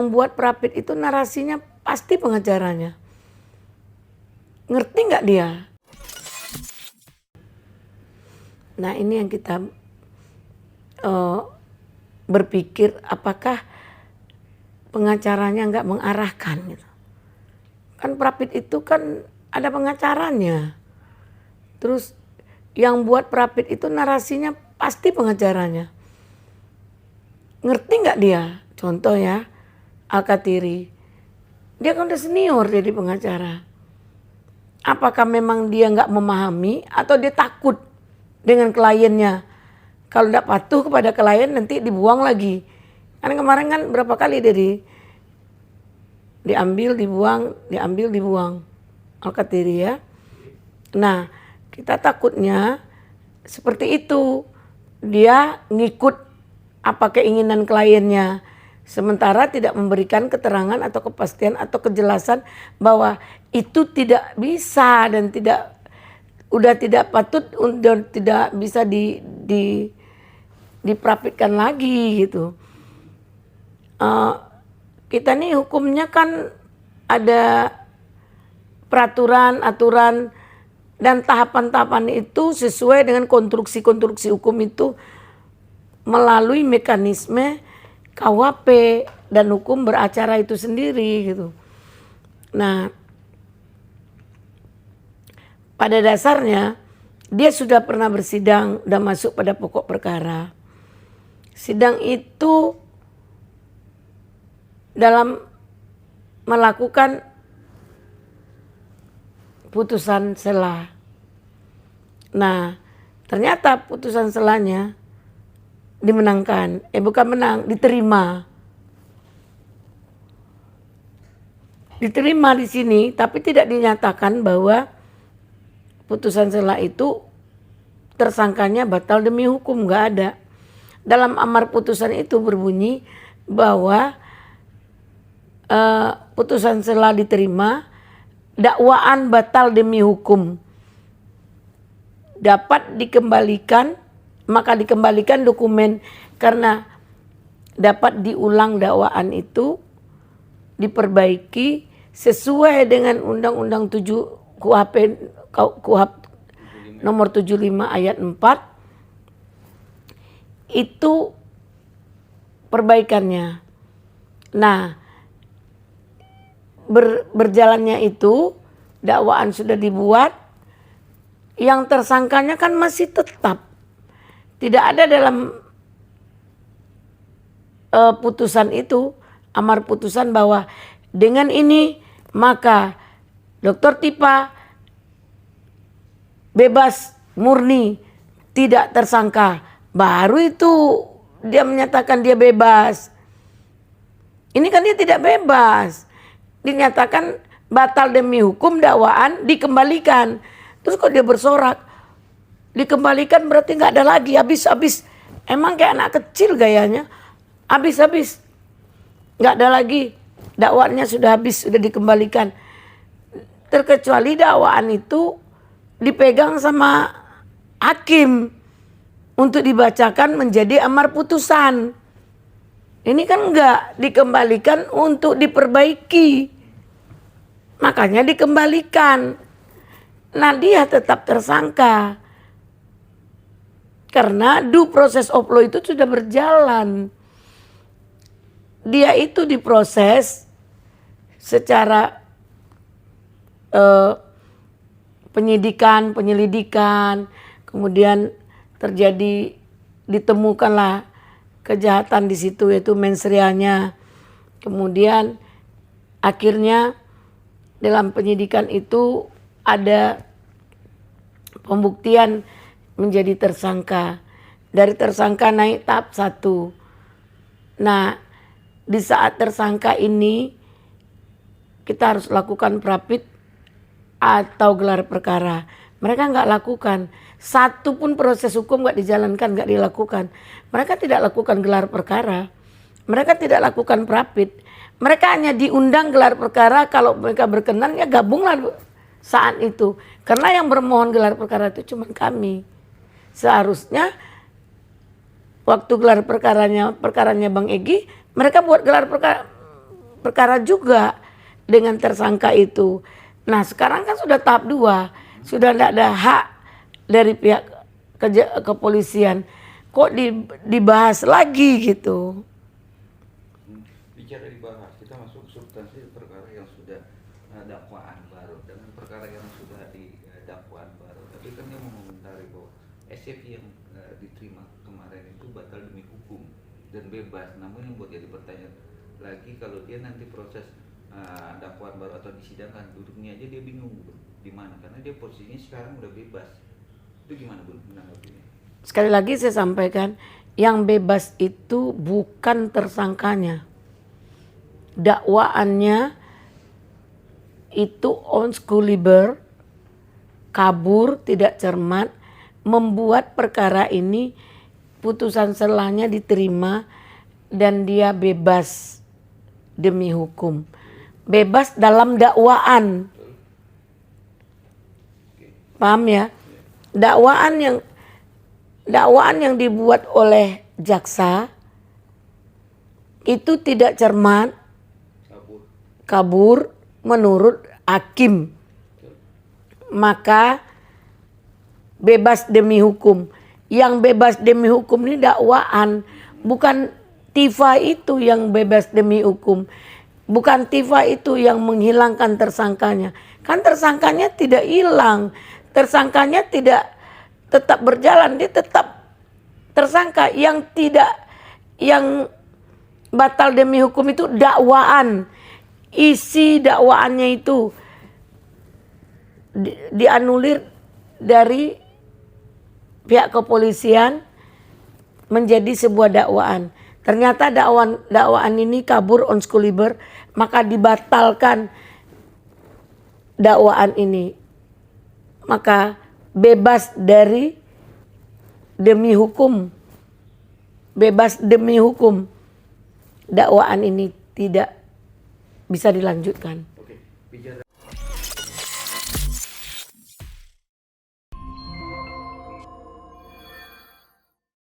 Yang buat Prapit itu narasinya pasti pengacaranya. Ngerti nggak dia? Nah ini yang kita berpikir apakah pengacaranya nggak mengarahkan gitu. Kan Prapit itu kan ada pengacaranya. Terus yang buat Prapit itu narasinya pasti pengacaranya. Ngerti nggak dia? Contoh ya, Alkatiri. Dia kan udah senior jadi pengacara. Apakah memang dia nggak memahami atau dia takut dengan kliennya? Kalau nggak patuh kepada klien nanti dibuang lagi. Karena kemarin kan berapa kali dia diambil, dibuang. Alkatiri ya. Nah, kita takutnya seperti itu. Dia ngikut apa keinginan kliennya. Sementara tidak memberikan keterangan atau kepastian atau kejelasan bahwa itu tidak bisa dan udah tidak patut, udah tidak bisa diprapitkan lagi gitu. Kita nih hukumnya kan ada peraturan, aturan dan tahapan-tahapan itu sesuai dengan konstruksi-konstruksi hukum itu melalui mekanisme KUHP dan hukum beracara itu sendiri gitu. Nah, pada dasarnya dia sudah pernah bersidang, sudah masuk pada pokok perkara. Sidang itu dalam melakukan putusan sela. Nah, ternyata putusan selanya dimenangkan, bukan menang, diterima. Diterima di sini, tapi tidak dinyatakan bahwa putusan sela itu tersangkanya batal demi hukum, nggak ada. Dalam amar putusan itu berbunyi bahwa putusan sela diterima, dakwaan batal demi hukum dapat dikembalikan. Maka dikembalikan dokumen karena dapat diulang dakwaan itu diperbaiki sesuai dengan Undang-Undang 7 KUHP nomor 75 ayat 4 itu perbaikannya. Nah, berjalannya itu dakwaan sudah dibuat, yang tersangkanya kan masih tetap. Tidak ada dalam putusan itu, amar putusan bahwa dengan ini maka Dr. Tipa bebas murni, tidak tersangka. Baru itu dia menyatakan dia bebas. Ini kan dia tidak bebas. Dinyatakan batal demi hukum, dakwaan dikembalikan. Terus kok dia bersorak? Dikembalikan berarti nggak ada lagi, habis. Emang kayak anak kecil gayanya, habis. Nggak ada lagi, dakwaannya sudah habis, sudah dikembalikan. Terkecuali dakwaan itu dipegang sama hakim untuk dibacakan menjadi amar putusan. Ini kan nggak dikembalikan untuk diperbaiki, makanya dikembalikan. Nah, dia tetap tersangka. Karena due process of law itu sudah berjalan. Dia itu diproses secara penyelidikan, kemudian ditemukanlah kejahatan di situ, yaitu mensreanya. Kemudian akhirnya dalam penyidikan itu ada pembuktian menjadi tersangka. Dari tersangka naik tahap 1. Nah, di saat tersangka ini kita harus lakukan prapit atau gelar perkara. Mereka nggak lakukan. Satu pun proses hukum nggak dijalankan, nggak dilakukan. Mereka tidak lakukan gelar perkara. Mereka tidak lakukan prapit. Mereka hanya diundang gelar perkara kalau mereka berkenan, ya gabunglah saat itu. Karena yang bermohon gelar perkara itu cuma kami. Seharusnya waktu gelar perkaranya Bang Egy, mereka buat gelar perkara juga dengan tersangka itu. Nah sekarang kan sudah tahap 2, sudah tidak ada hak dari pihak kepolisian, kok dibahas lagi gitu. Bicara dibahas, kita masuk substansi perkara yang sudah dakwaan baru dengan perkara yang sudah di dakwaan baru. Tapi kan dia mengomentari bahwa SFI yang diterima kemarin itu batal demi hukum dan bebas. Namun yang buat jadi pertanyaan lagi, kalau dia nanti proses dakwaan baru atau disidangkan, duduknya aja dia bingung di mana, karena dia posisinya sekarang udah bebas. Itu gimana Bun menanggapinya? Sekali lagi saya sampaikan, yang bebas itu bukan tersangkanya. Dakwaannya itu unschuliber, kabur, tidak cermat, membuat perkara ini putusan selahnya diterima dan dia bebas demi hukum. Bebas dalam dakwaan. Paham ya? Dakwaan yang dibuat oleh jaksa itu tidak cermat, kabur menurut hakim, maka bebas demi hukum. Yang bebas demi hukum ini dakwaan, bukan Tifa itu yang bebas demi hukum. Bukan Tifa itu yang menghilangkan tersangkanya. Kan tersangkanya tidak hilang, tersangkanya tidak tetap berjalan, dia tetap tersangka. Yang batal demi hukum itu dakwaan, isi dakwaannya itu dianulir dari pihak kepolisian menjadi sebuah dakwaan. Ternyata dakwaan ini kabur unschuliber, maka dibatalkan dakwaan ini. Maka bebas dari demi hukum. Bebas demi hukum. Dakwaan ini tidak bisa dilanjutkan. Oke, bicara